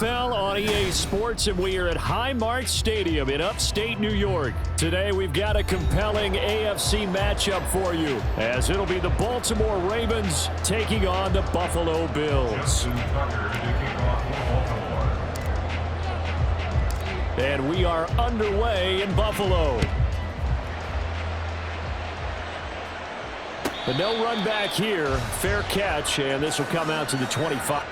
NFL on EA Sports, and we are at Highmark Stadium in upstate New York. Today we've got a compelling AFC matchup for you, as it'll be the Baltimore Ravens taking on the Buffalo Bills. And we are underway in Buffalo. The no run back here, fair catch, and this will come out to the 25.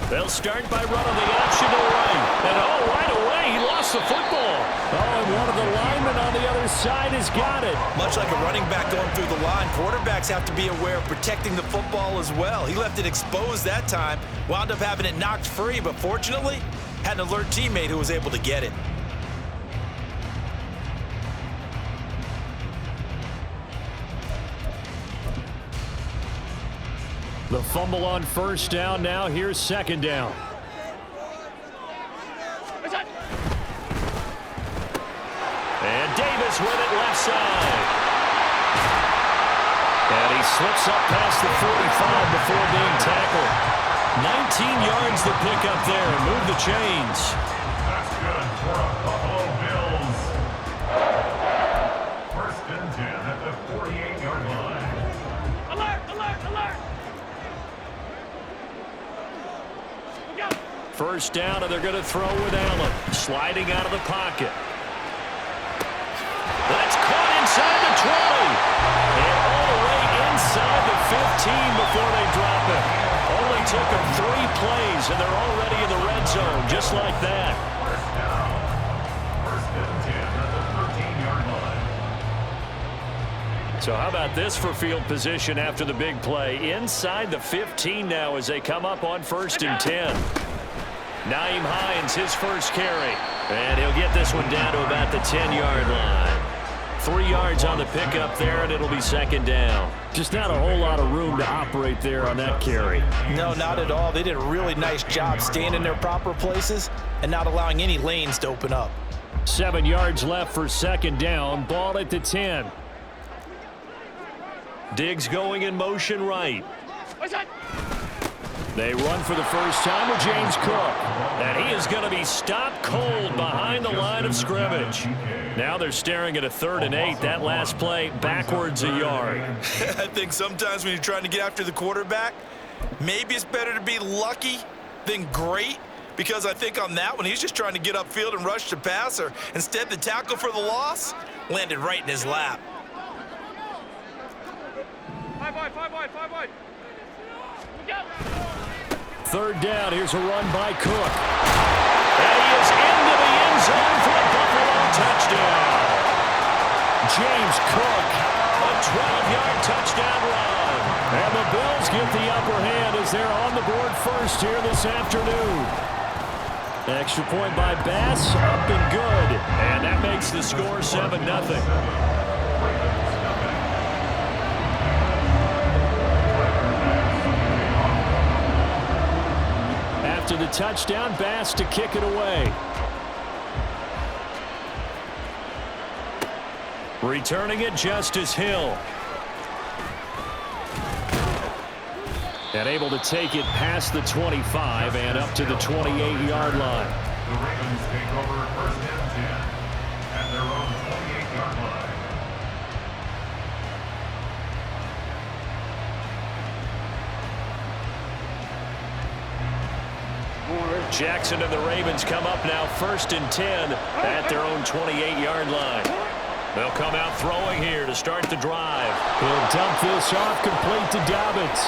They'll start by running the option to right. And right away, he lost the football. And one of the linemen on the other side has got it. Much like a running back going through the line, quarterbacks have to be aware of protecting the football as well. He left it exposed that time, wound up having it knocked free, but fortunately, had an alert teammate who was able to get it. The fumble on first down now. Here's second down. And Davis with it left side. And he slips up past the 45 before being tackled. 19 yards the pick up there and move the chains. That's good for a Buffalo Bills. First and 10 at the 48-yard line. Alert, alert, alert. First down, and they're going to throw with Allen. Sliding out of the pocket. That's caught inside the 20. And all the way inside the 15 before they drop it. Only took them 3 plays, and they're already in the red zone, just like that. First down. First and 10 at the 13-yard line. So how about this for field position after the big play? Inside the 15 now as they come up on first and 10. Nyheim Hines, his first carry. And he'll get this one down to about the 10-yard line. 3 yards on the pickup there, and it'll be second down. Just not a whole lot of room to operate there on that carry. No, not at all. They did a really nice job staying in their proper places and not allowing any lanes to open up. 7 yards left for second down. Ball at the 10. Diggs going in motion right. They run for the first time with James Cook. And he is going to be stopped cold behind the line of scrimmage. Now they're staring at a 3rd and 8. That last play backwards a yard. I think sometimes when you're trying to get after the quarterback, maybe it's better to be lucky than great. Because I think on that one, he's just trying to get upfield and rush the passer. Instead, the tackle for the loss landed right in his lap. 5 wide. Third down. Here's a run by Cook. And he is into the end zone for a Buffalo touchdown. James Cook, a 12-yard touchdown run. And the Bills get the upper hand as they're on the board first here this afternoon. Extra point by Bass, up and good. And that makes the score 7-0. After the touchdown, Bass to kick it away. Returning it, Justice Hill. And able to take it past the 25 and up to the 28-yard line. The Ravens take over first and 10. Jackson and the Ravens come up now 1st and 10 at their own 28-yard line. They'll come out throwing here to start the drive. He'll dump this off complete to Dobbins.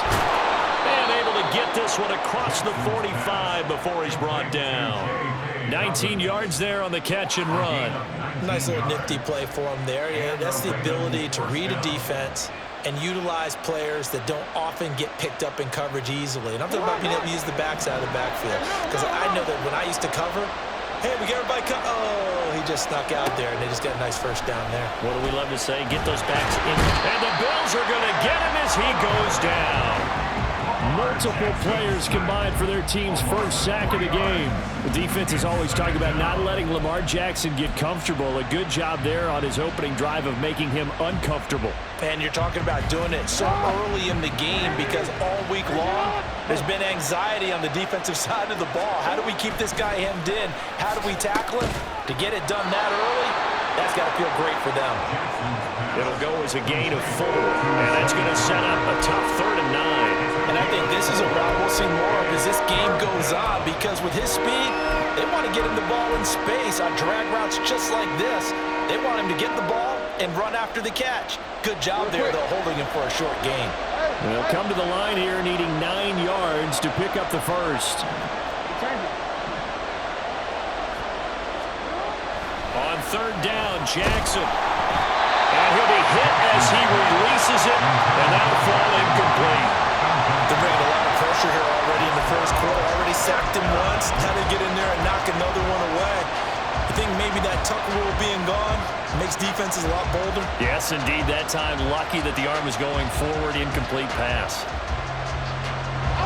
And able to get this one across the 45 before he's brought down. 19 yards there on the catch and run. Nice little nifty play for him there. Yeah, that's the ability to read a defense and utilize players that don't often get picked up in coverage easily. And I'm talking about being able to use the backs out of the backfield. Because I know that when I used to cover, hey, we got everybody oh, he just snuck out there, and they just got a nice first down there. What do we love to say? Get those backs in. And the Bills are going to get him as he goes down. Multiple players combined for their team's first sack of the game. The defense is always talking about not letting Lamar Jackson get comfortable. A good job there on his opening drive of making him uncomfortable. And you're talking about doing it so early in the game because all week long there's been anxiety on the defensive side of the ball. How do we keep this guy hemmed in? How do we tackle him? To get it done that early, that's got to feel great for them. It'll go as a gain of 4, and that's going to set up a tough 3rd and 9. And I think this is a route we'll see more of as this game goes on because with his speed, they want to get him the ball in space on drag routes just like this. They want him to get the ball and run after the catch. Good job there, though, holding him for a short gain. They'll come to the line here needing 9 yards to pick up the first. On 3rd down, Jackson. And he'll be hit as he releases it, and that'll fall incomplete. They're bringing a lot of pressure here already in the first quarter. Already sacked him once. Now they get in there and knock another one away. I think maybe that tuck rule being gone makes defenses a lot bolder. Yes, indeed. That time, lucky that the arm was going forward, incomplete pass.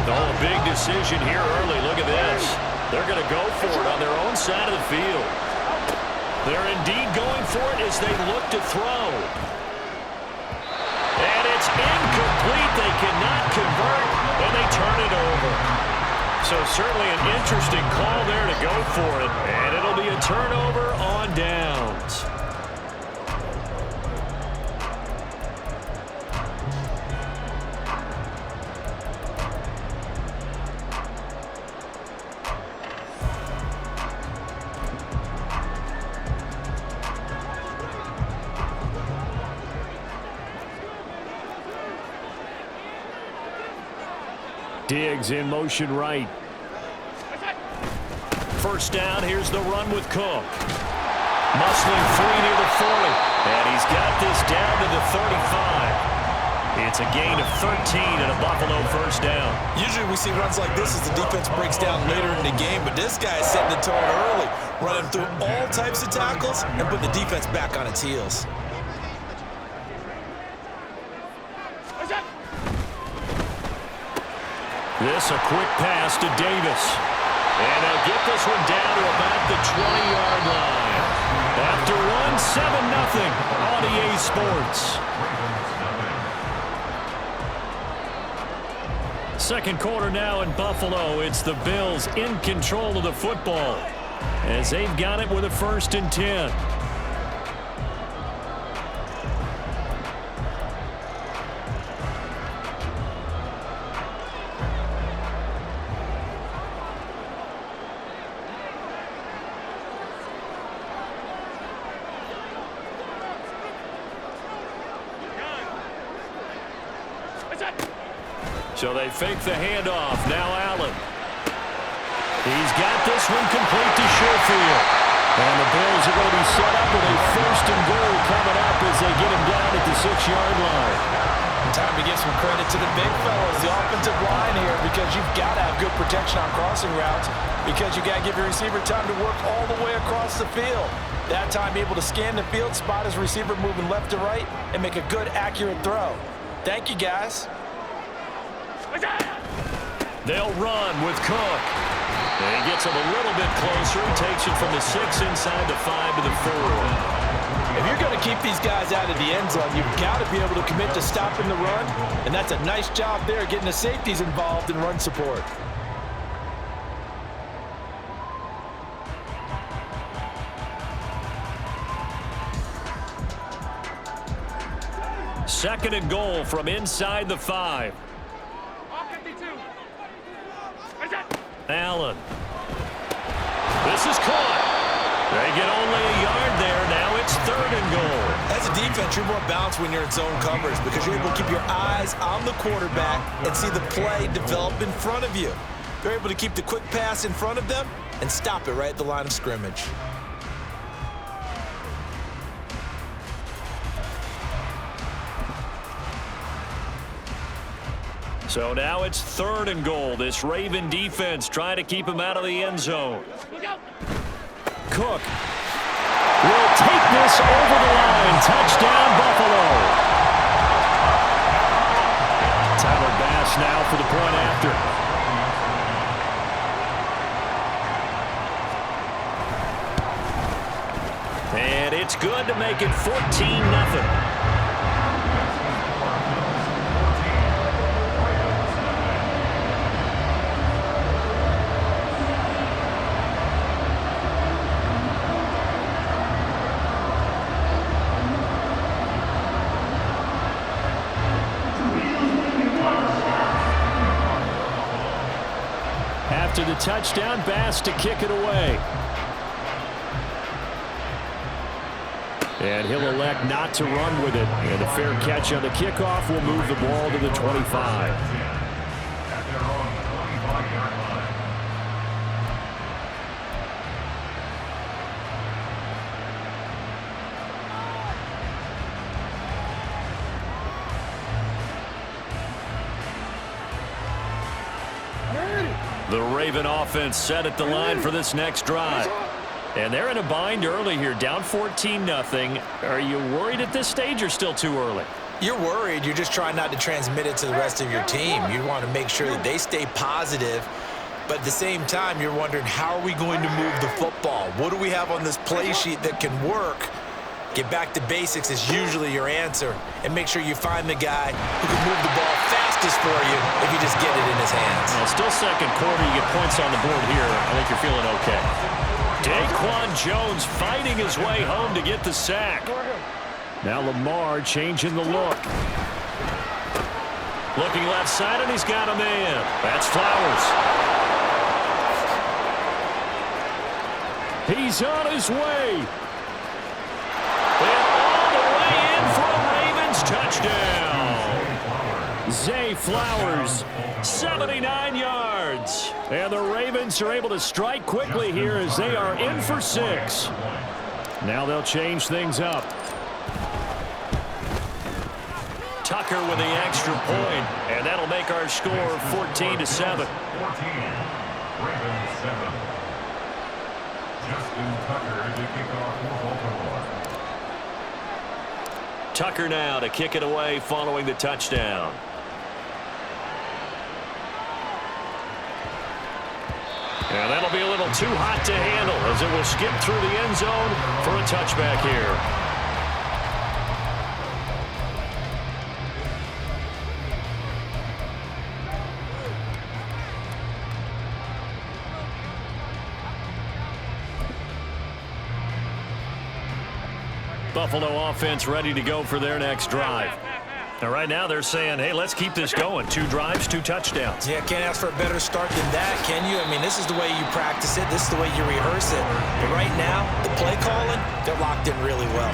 Oh, a big decision here early. Look at this. They're going to go for it on their own side of the field. They're indeed going for it as they look to throw. And it's incomplete. They cannot convert, and they turn it over. So certainly an interesting call there to go for it, and it'll be a turnover on downs. Diggs in motion right. First down, here's the run with Cook. Muscling free near the 40. And he's got this down to the 35. It's a gain of 13 and a Buffalo first down. Usually we see runs like this as the defense breaks down later in the game, but this guy is setting the tone early, running through all types of tackles and putting the defense back on its heels. This a quick pass to Davis. And they'll get this one down to about the 20-yard line. After one, 7-0 on EA Sports. Second quarter now in Buffalo. It's the Bills in control of the football as they've got it with a 1st and 10. So they fake the handoff. Now Allen. He's got this one complete to Sherfield. And the Bills are going to be set up with a 1st and goal coming up as they get him down at the 6-yard line. Time to give some credit to the big fellas, the offensive line here, because you've got to have good protection on crossing routes because you got to give your receiver time to work all the way across the field. That time able to scan the field, spot his receiver moving left to right, and make a good, accurate throw. Thank you, guys. They'll run with Cook. And he gets him a little bit closer. He takes it from the 6 inside the 5 to the 4. If you're going to keep these guys out of the end zone, you've got to be able to commit to stopping the run, and that's a nice job there getting the safeties involved in run support. Second and goal from inside the 5. Allen. This is caught. They get only a yard there. Now it's 3rd and goal. As a defense, you're more balanced when you're in zone coverage because you're able to keep your eyes on the quarterback and see the play develop in front of you. They're able to keep the quick pass in front of them and stop it right at the line of scrimmage. So now it's 3rd and goal. This Raven defense trying to keep him out of the end zone. Cook will take this over the line. Touchdown, Buffalo. Tyler Bass now for the point after. And it's good to make it 14-0. After the touchdown, Bass to kick it away. And he'll elect not to run with it. And a fair catch on the kickoff will move the ball to the 25. At their own 25-yard line. The Raven offense set at the line for this next drive. And they're in a bind early here, down 14-0. Are you worried at this stage or still too early? You're worried. You're just trying not to transmit it to the rest of your team. You want to make sure that they stay positive. But at the same time, you're wondering, how are we going to move the football? What do we have on this play sheet that can work? Get back to basics is usually your answer. And make sure you find the guy who can move the ball fastest for you if you just get it in his hands. Well, still second quarter. You get points on the board here. I think you're feeling okay. Daquan Jones fighting his way home to get the sack. Now Lamar changing the look. Looking left side, and he's got a man. That's Flowers. He's on his way. And all the way in for a Ravens touchdown. Zay Flowers, 79 yards. And the Ravens are able to strike quickly here as they are in for 6. Now they'll change things up. Tucker with the extra point, and that'll make our score 14-7. 14. Ravens 7. Justin Tucker to kick off for Baltimore. Tucker now to kick it away following the touchdown. And that'll be a little too hot to handle as it will skip through the end zone for a touchback here. Buffalo offense ready to go for their next drive. Now, right now they're saying, hey, let's keep this going. 2 drives, 2 touchdowns. Yeah, can't ask for a better start than that, can you? I mean, this is the way you practice it. This is the way you rehearse it. But right now, the play calling, they're locked in really well.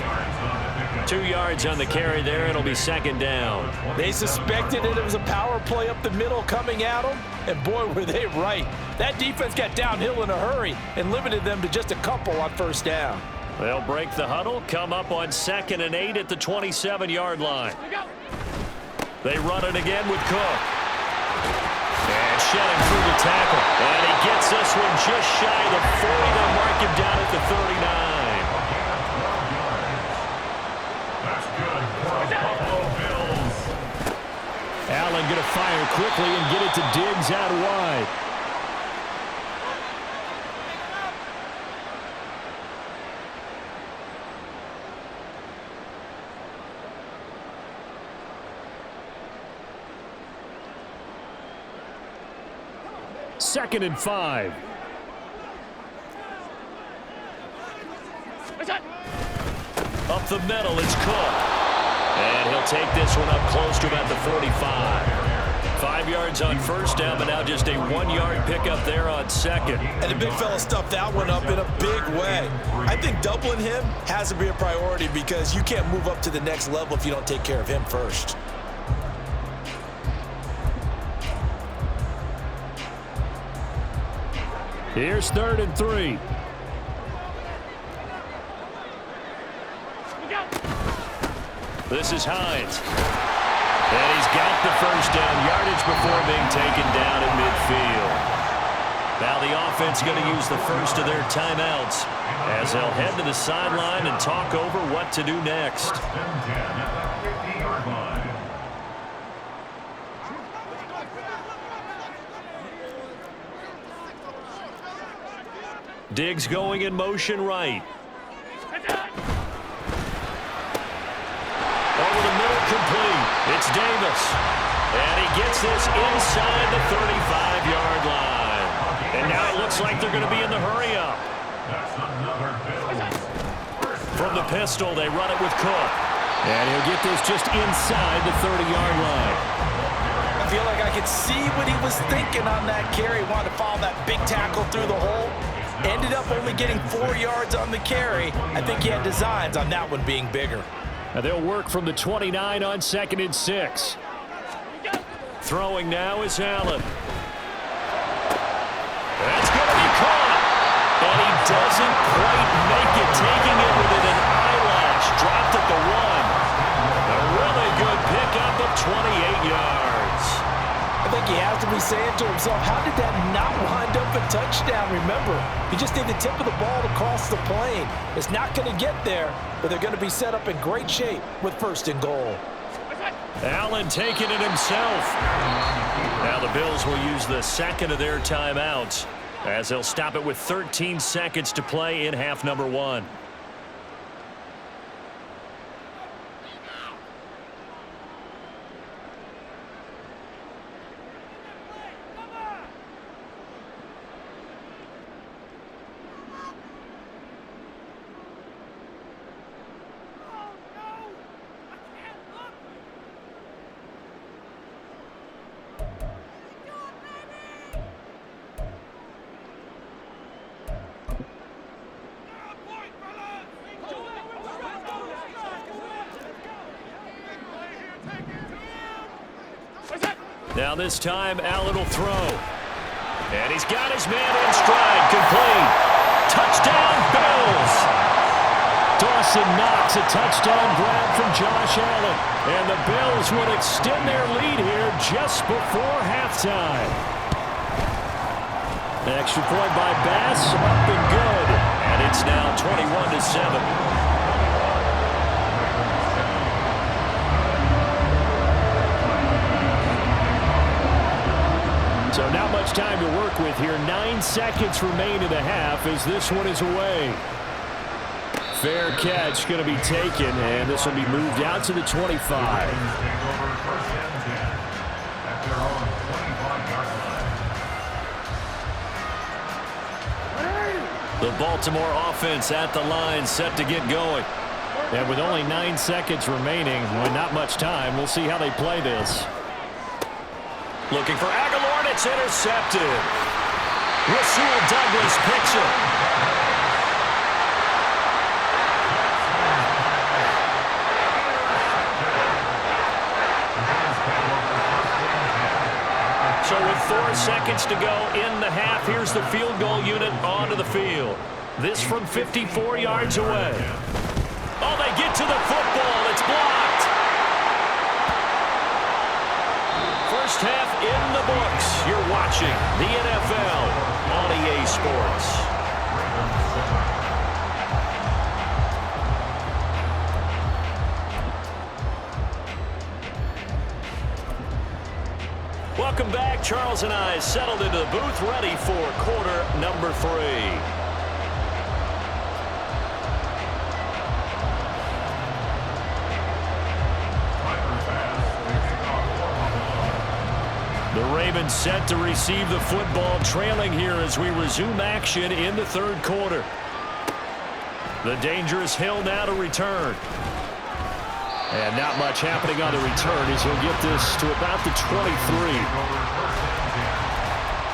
2 yards on the carry there. It'll be 2nd down. They suspected it was a power play up the middle coming at them, and boy, were they right. That defense got downhill in a hurry and limited them to just a couple on 1st down. They'll break the huddle, come up on 2nd and 8 at the 27-yard line. They run it again with Cook. And shedding through the tackle. And he gets this one just shy of the 40. They'll mark him down at the 39. That's good for the Buffalo Bills. Allen going to fire quickly and get it to Diggs out wide. Second and 5. Up the middle, it's Cook. And he'll take this one up close to about the 45. 5 yards on first down, but now just a 1-yard pickup there on second. And the big fella stuffed that one up in a big way. I think doubling him has to be a priority because you can't move up to the next level if you don't take care of him first. Here's 3rd and 3. This is Hines. And he's got the first down yardage before being taken down in midfield. Now the offense going to use the first of their timeouts as they'll head to the sideline and talk over what to do next. 1st and 10 at the 50-yard line. Diggs going in motion right. Over the middle, complete. It's Davis. And he gets this inside the 35-yard line. And now it looks like they're going to be in the hurry-up. That's another Bills. From the pistol, they run it with Cook. And he'll get this just inside the 30-yard line. I feel like I could see what he was thinking on that carry. Wanted to follow that big tackle through the hole. Ended up only getting 4 yards on the carry. I think he had designs on that one being bigger. Now they'll work from the 29 on 2nd and 6. Throwing now is Allen. That's going to be caught. And he doesn't quite make it, taking it within an eyelash. Dropped at the 1. A really good pickup of 28 yards. I think he has to be saying to himself, how did that not wind up a touchdown? Remember, you just need the tip of the ball to cross the plane. It's not going to get there, but they're going to be set up in great shape with 1st and goal. Allen taking it himself. Now the Bills will use the second of their timeouts as they'll stop it with 13 seconds to play in half number 1. Now this time, Allen will throw. And he's got his man in stride, complete. Touchdown, Bills! Dawson Knox, a touchdown grab from Josh Allen. And the Bills would extend their lead here just before halftime. An extra point by Bass, up and good. And it's now 21-7. So not much time to work with here. 9 seconds remain in the half as this one is away. Fair catch going to be taken, and this will be moved out to the 25. The Baltimore offense at the line, set to get going. And with only 9 seconds remaining, with not much time, we'll see how they play this. Looking for Aguilar, and it's intercepted. Rasul Douglas picks it. So with 4 seconds to go in the half, here's the field goal unit onto the field. This from 54 yards away. Oh, they get to the football. It's blocked. First half in the books. You're watching the NFL on EA Sports. Welcome back. Charles and I settled into the booth, ready for quarter number 3. The Ravens set to receive the football, trailing here as we resume action in the third quarter. The dangerous Hill now to return. And not much happening on the return as he'll get this to about the 23.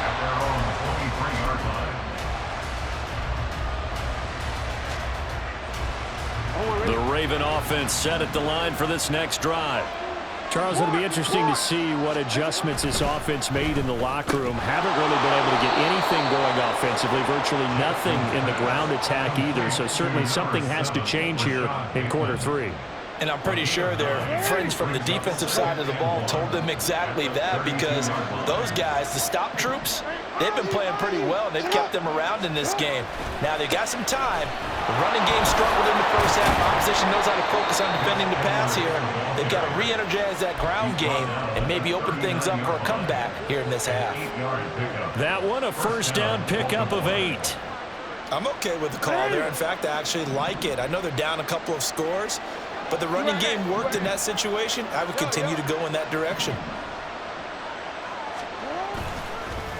At their own 23-yard line. The Raven offense set at the line for this next drive. Charles, it'll be interesting to see what adjustments this offense made in the locker room. Haven't really been able to get anything going offensively, virtually nothing in the ground attack either. So certainly something has to change here in quarter three. And I'm pretty sure their friends from the defensive side of the ball told them exactly that, because those guys, the stop troops, they've been playing pretty well, and they've kept them around in this game. Now, they got some time. The running game struggled in the first half. Opposition knows how to focus on defending the pass here. They've got to re-energize that ground game and maybe open things up for a comeback here in this half. That one, a first down pickup of 8. I'm okay with the call there. In fact, I actually like it. I know they're down a couple of scores, but the running game worked in that situation. I would continue to go in that direction.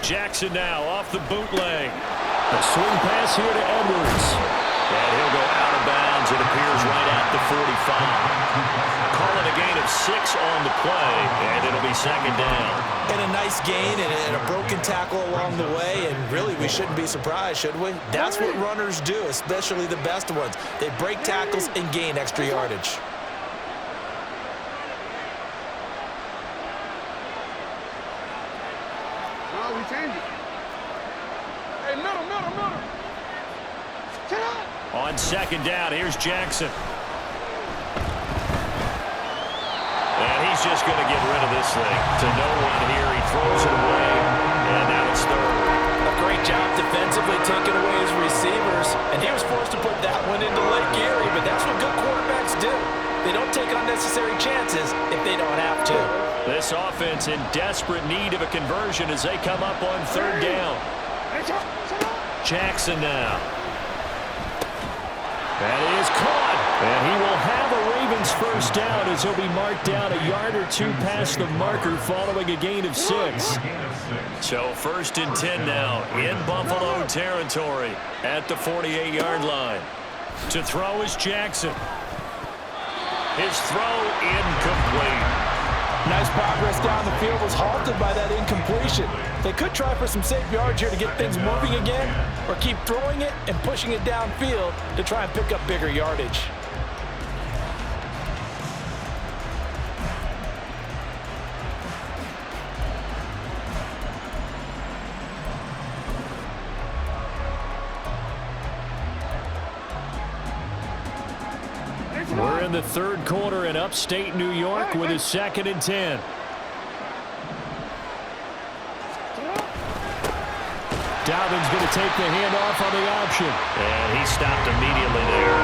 Jackson now off the bootleg. A swing pass here to Edwards. And he'll go out of bounds. It appears right at the 45. Call it a gain of 6 on the play, and it'll be second down. And a nice gain and a broken tackle along the way, and really we shouldn't be surprised, should we? That's what runners do, especially the best ones. They break tackles and gain extra yardage. No, we change it. Hey, middle. Sit up. On second down, here's Jackson. And he's just going to get rid of this thing. To no one here, he throws it away, and now it's third. A great job defensively taking away his receivers, and he was forced to put that one into Lake Erie, but that's what good quarterbacks do. They don't take unnecessary chances if they don't have to. This offense in desperate need of a conversion as they come up on third down. Jackson now. That is caught. And he will have a Ravens first down as he'll be marked down a yard or two past the marker following a gain of 6. So first and 10 now in Buffalo territory at the 48-yard line. To throw is Jackson. His throw incomplete. Nice progress down the field was halted by that incompletion. They could try for some safe yards here to get things moving again, or keep throwing it and pushing it downfield to try and pick up bigger yardage. We're in the third quarter in upstate New York with a 2nd and 10. Dobbins going to take the handoff on the option. And he stopped immediately there.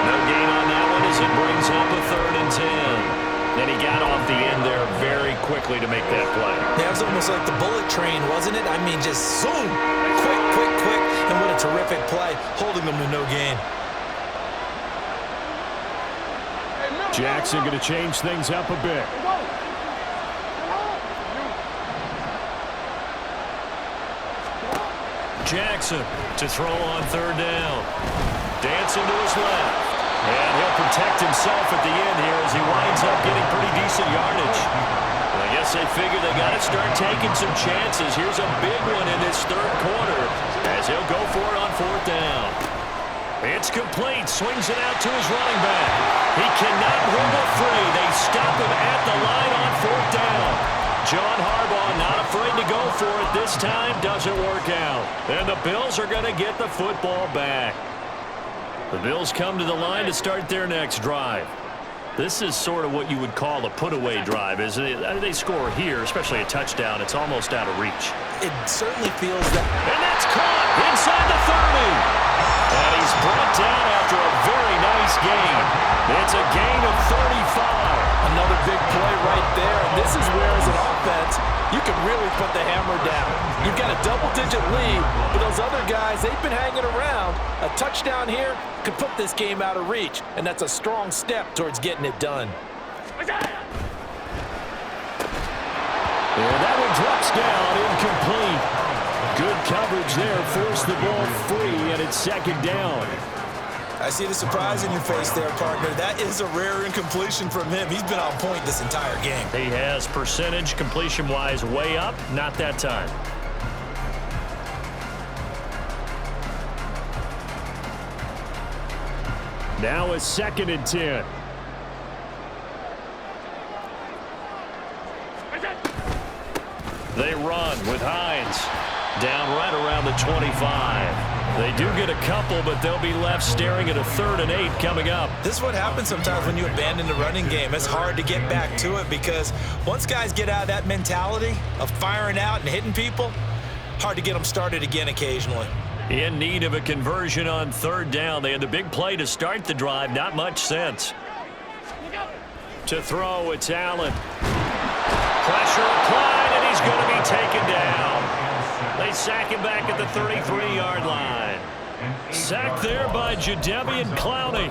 No gain on that one as it brings up a 3rd and 10. And he got off the end there very quickly to make that play. Yeah, it was almost like the bullet train, wasn't it? I mean, just zoom. Quick. And what a terrific play, holding them to no gain. Jackson going to change things up a bit. Jackson to throw on third down. Dancing to his left. And he'll protect himself at the end here as he winds up getting pretty decent yardage. I guess they figure they got to start taking some chances. Here's a big one in this third quarter as he'll go for it on 4th down. It's complete. Swings it out to his running back. He cannot wriggle free. They stop him at the line on 4th down. John Harbaugh not afraid to go for it this time. Doesn't work out. And the Bills are going to get the football back. The Bills come to the line to start their next drive. This is sort of what you would call a put-away drive, isn't it? They score here, especially a touchdown. It's almost out of reach. It certainly feels that. And that's caught inside the 30. And he's brought down after a very nice gain. It's a gain of 35. Another big play right there. And this is where, as an offense, you can really put the hammer down. You've got a double-digit lead, but those other guys, they've been hanging around. A touchdown here could put this game out of reach, and that's a strong step towards getting it done. And that one drops down, incomplete. Good coverage there, forced the ball free, and it's 2nd down. I see the surprise in your face there, partner. That is a rare incompletion from him. He's been on point this entire game. He has percentage completion-wise way up, not that time. Now a 2nd and 10. They run with Hines. Down right around the 25. They do get a couple, but they'll be left staring at a 3rd and 8 coming up. This is what happens sometimes when you abandon the running game. It's hard to get back to it because once guys get out of that mentality of firing out and hitting people, hard to get them started again occasionally. In need of a conversion on 3rd down. They had the big play to start the drive. Not much sense. To throw, it's Allen. Pressure applied, and he's going to be taken down. They sack him back at the 33-yard line. Sacked there by Jadeveon Clowney.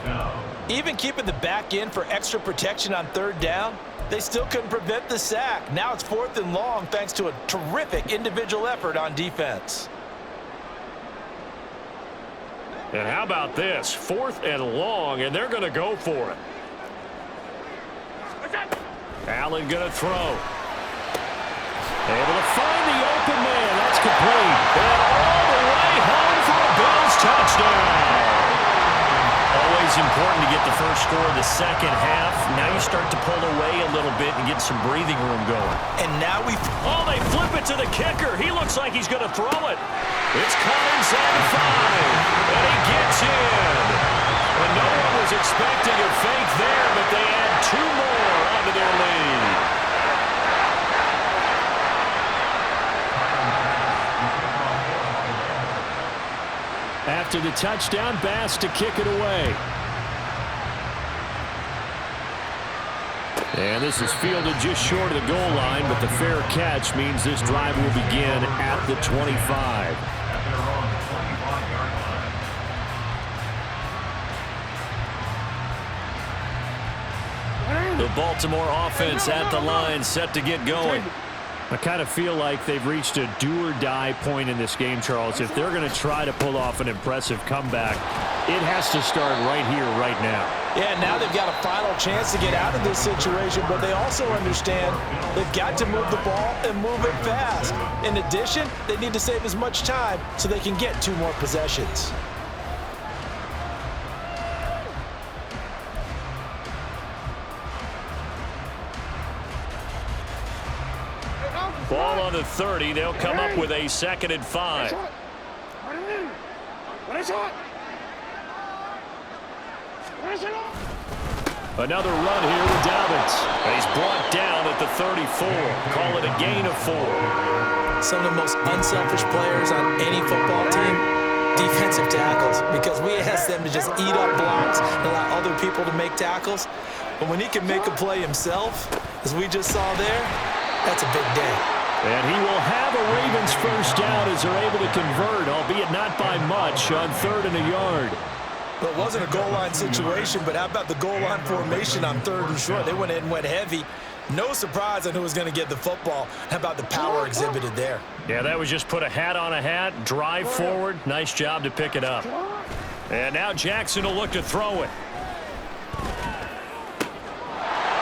Even keeping the back end for extra protection on 3rd down, they still couldn't prevent the sack. Now it's 4th and long thanks to a terrific individual effort on defense. And how about this? 4th and long, and they're going to go for it. Allen going to throw. Able to find the open man. That's complete. And all the way home for a Bills touchdown. Always important to get the first score of the 2nd half. Now you start to pull away a little bit and get some breathing room going. And now we... Oh, they flip it to the kicker. He looks like he's going to throw it. It's coming inside the 5. And he gets in. And no one was expecting a fake there, but they add 2 more onto their lead. After the touchdown, Bass to kick it away. And this is fielded just short of the goal line, but the fair catch means this drive will begin at the 25. The Baltimore offense at the line, set to get going. I kind of feel like they've reached a do-or-die point in this game, Charles. If they're going to try to pull off an impressive comeback, it has to start right here, right now. Yeah, now they've got a final chance to get out of this situation, but they also understand they've got to move the ball and move it fast. In addition, they need to save as much time so they can get 2 more possessions. Ball on the 30. They'll come up with a 2nd and 5. Another run here with Dobbins. He's brought down at the 34. Call it a gain of 4. Some of the most unselfish players on any football team, defensive tackles, because we ask them to just eat up blocks and allow other people to make tackles. But when he can make a play himself, as we just saw there, that's a big day. And he will have a Ravens first down as they're able to convert, albeit not by much, on 3rd and a yard. Well, it wasn't a goal line situation, but how about the goal line formation on 3rd and short? They went in and went heavy. No surprise on who was going to get the football. How about the power exhibited there? Yeah, that was just put a hat on a hat, drive forward. Nice job to pick it up. And now Jackson will look to throw it.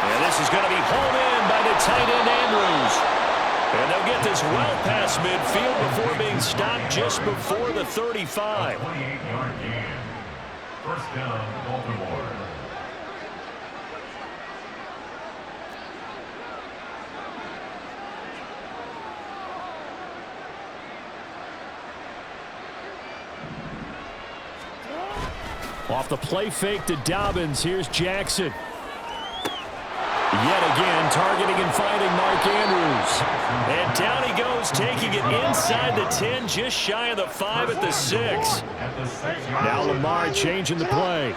And this is going to be hauled in by the tight end Andrews. And they'll get this well past midfield before being stopped just before the 35. 28-yard gain. First down, Baltimore. Off the play fake to Dobbins. Here's Jackson. Yet again, targeting and finding Mark Andrews. And down he goes, taking it inside the 10, just shy of the 5 at the 6. Now Lamar changing the play.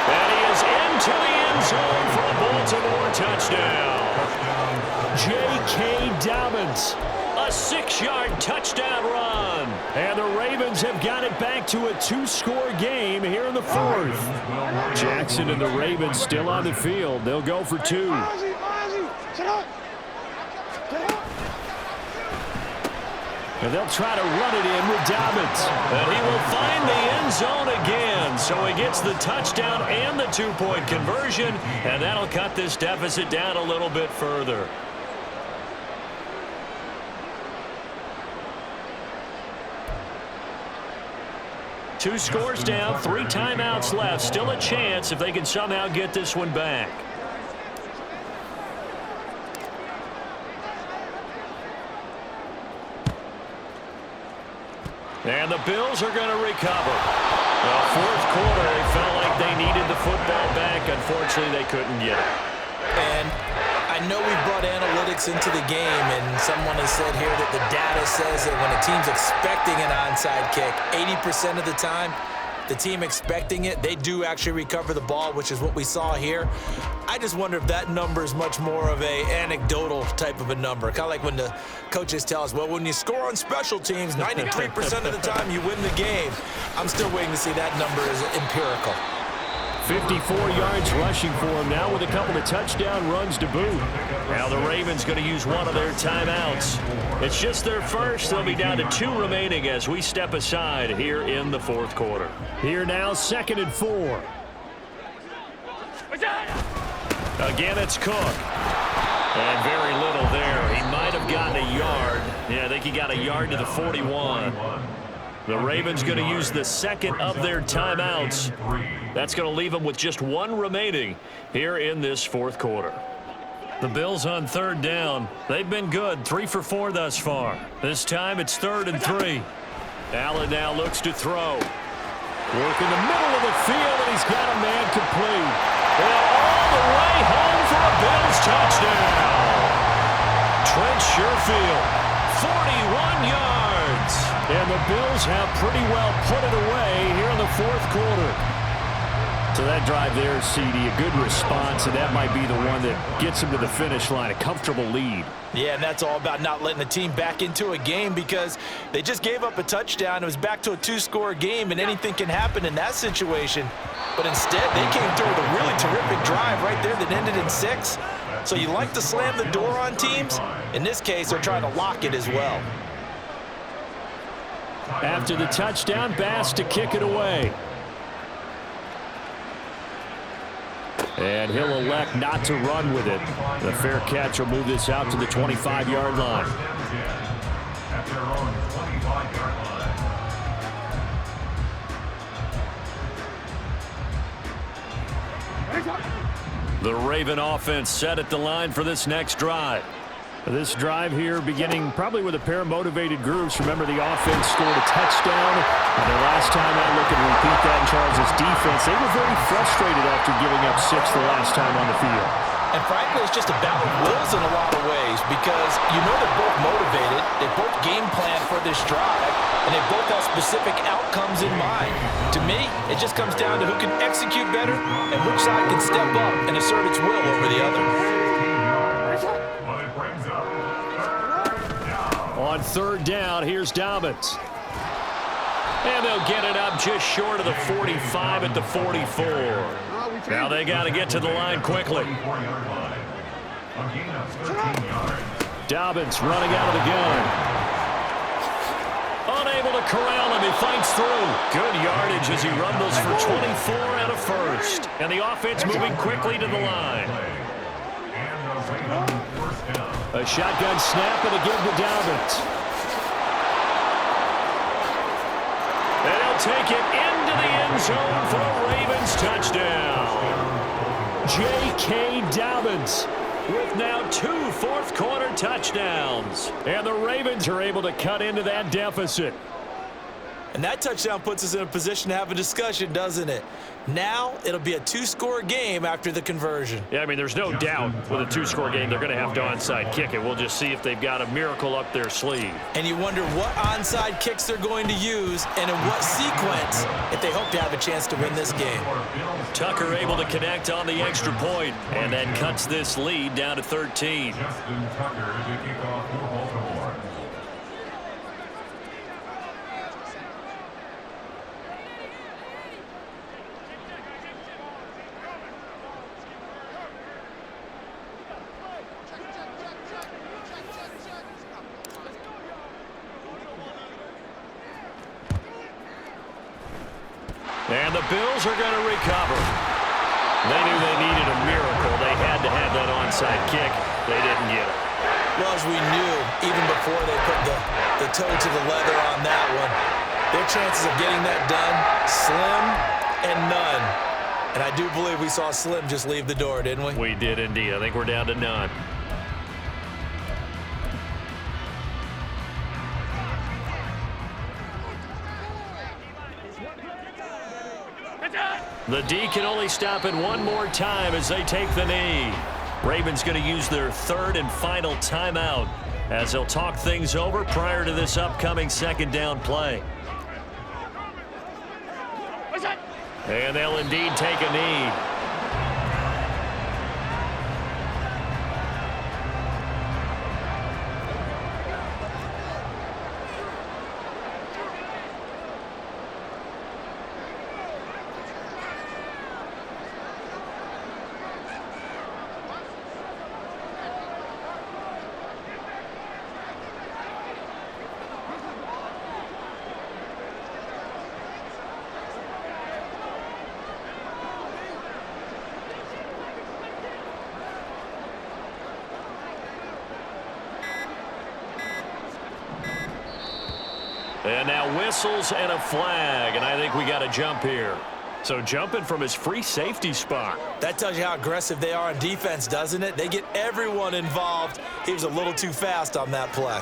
And he is into the end zone for a Baltimore touchdown. J.K. Dobbins. A 6-yard touchdown run. And the Ravens have got it back to a 2-score game here in the 4th. Jackson and the Ravens still on the field. They'll go for 2. And they'll try to run it in with Dobbins. And he will find the end zone again. So he gets the touchdown and the 2-point conversion. And that'll cut this deficit down a little bit further. Two scores down, 3 timeouts left. Still a chance if they can somehow get this one back. And the Bills are going to recover. Well, fourth quarter, they felt like they needed the football back. Unfortunately, they couldn't get it. And I know we brought analytics into the game, and someone has said here that the data says that when a team's expecting an onside kick, 80% of the time, the team expecting it, they do actually recover the ball, which is what we saw here. I just wonder if that number is much more of a anecdotal type of a number. Kind of like when the coaches tell us, well, when you score on special teams, 93% of the time you win the game. I'm still waiting to see that number as empirical. 54 yards rushing for him now with a couple of touchdown runs to boot. Now the Ravens going to use one of their timeouts. It's just their first. They'll be down to 2 remaining as we step aside here in the fourth quarter. Here now, 2nd and 4. Again, it's Cook. And very little there. He might have gotten a yard. Yeah, I think he got a yard to the 41. The Ravens going to use the second of their timeouts. That's going to leave them with just 1 remaining here in this fourth quarter. The Bills on 3rd down. They've been good, 3 for 4 thus far. This time it's 3rd and 3. Allen now looks to throw. Work in the middle of the field, and he's got a man complete. And all the way home for a Bills touchdown. Trent Sherfield, 41 yards. And the Bills have pretty well put it away here in the fourth quarter. So that drive there, CD, a good response, and that might be the one that gets them to the finish line, a comfortable lead. Yeah, and that's all about not letting the team back into a game because they just gave up a touchdown. It was back to a 2-score game, and anything can happen in that situation. But instead, they came through with a really terrific drive right there that ended in 6. So you like to slam the door on teams. In this case, they're trying to lock it as well. After the touchdown, Bass to kick it away. And he'll elect not to run with it. The fair catch will move this out to the 25-yard line. At their own 25-yard line. The Raven offense set at the line for this next drive. This drive here beginning probably with a pair of motivated groups. Remember, the offense scored a touchdown. And their last time out, looking to repeat that in Charles' defense. They were very frustrated after giving up 6 the last time on the field. And frankly, it's just a battle of wills in a lot of ways because you know they're both motivated. They both game plan for this drive, and they both have specific outcomes in mind. To me, it just comes down to who can execute better and which side can step up and assert its will over the other. On 3rd down, here's Dobbins. And they'll get it up just short of the 45 at the 44. Now they got to get to the line quickly. Dobbins running out of the gun. Unable to corral him. He fights through. Good yardage as he rumbles for 24 and a first. And the offense moving quickly to the line. A shotgun snap and a give to Dobbins. And he'll take it into the end zone for a Ravens touchdown. J.K. Dobbins with now 2 fourth-quarter touchdowns. And the Ravens are able to cut into that deficit. And that touchdown puts us in a position to have a discussion, doesn't it? Now it'll be a 2-score game after the conversion. Yeah, I mean, there's no doubt with a 2-score game they're going to have to onside kick it. We'll just see if they've got a miracle up their sleeve. And you wonder what onside kicks they're going to use and in what sequence if they hope to have a chance to win this game. Tucker able to connect on the extra point, and that cuts this lead down to 13. Justin Tucker to kick off for Baltimore. And the Bills are going to recover. They knew they needed a miracle. They had to have that onside kick. They didn't get it. Well, as we knew, even before they put the toe to the leather on that one, their chances of getting that done, slim and none. And I do believe we saw Slim just leave the door, didn't we? We did indeed. I think we're down to none. The D can only stop it one more time as they take the knee. Ravens going to use their third and final timeout as they'll talk things over prior to this upcoming second down play. And they'll indeed take a knee. And now whistles and a flag, and I think we got a jump here. So jumping from his free safety spot. That tells you how aggressive they are on defense, doesn't it? They get everyone involved. He was a little too fast on that play.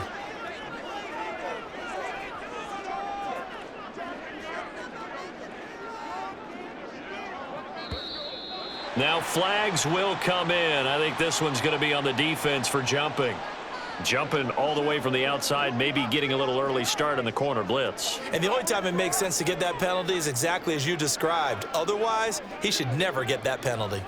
Now flags will come in. I think this one's going to be on the defense for jumping. Jumping all the way from the outside, maybe getting a little early start in the corner blitz. And the only time it makes sense to get that penalty is exactly as you described. Otherwise, he should never get that penalty.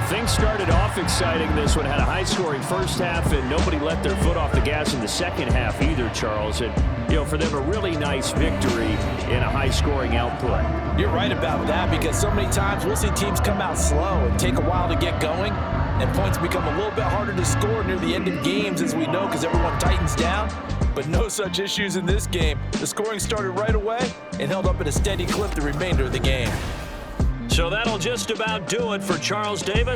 Things started off exciting. This one had a high-scoring first half, and nobody let their foot off the gas in the second half either, Charles. And, you know, for them, a really nice victory in a high-scoring output. You're right about that because so many times we'll see teams come out slow and take a while to get going, and points become a little bit harder to score near the end of games, as we know, because everyone tightens down. But no such issues in this game. The scoring started right away and held up at a steady clip the remainder of the game. So that'll just about do it for Charles Davis.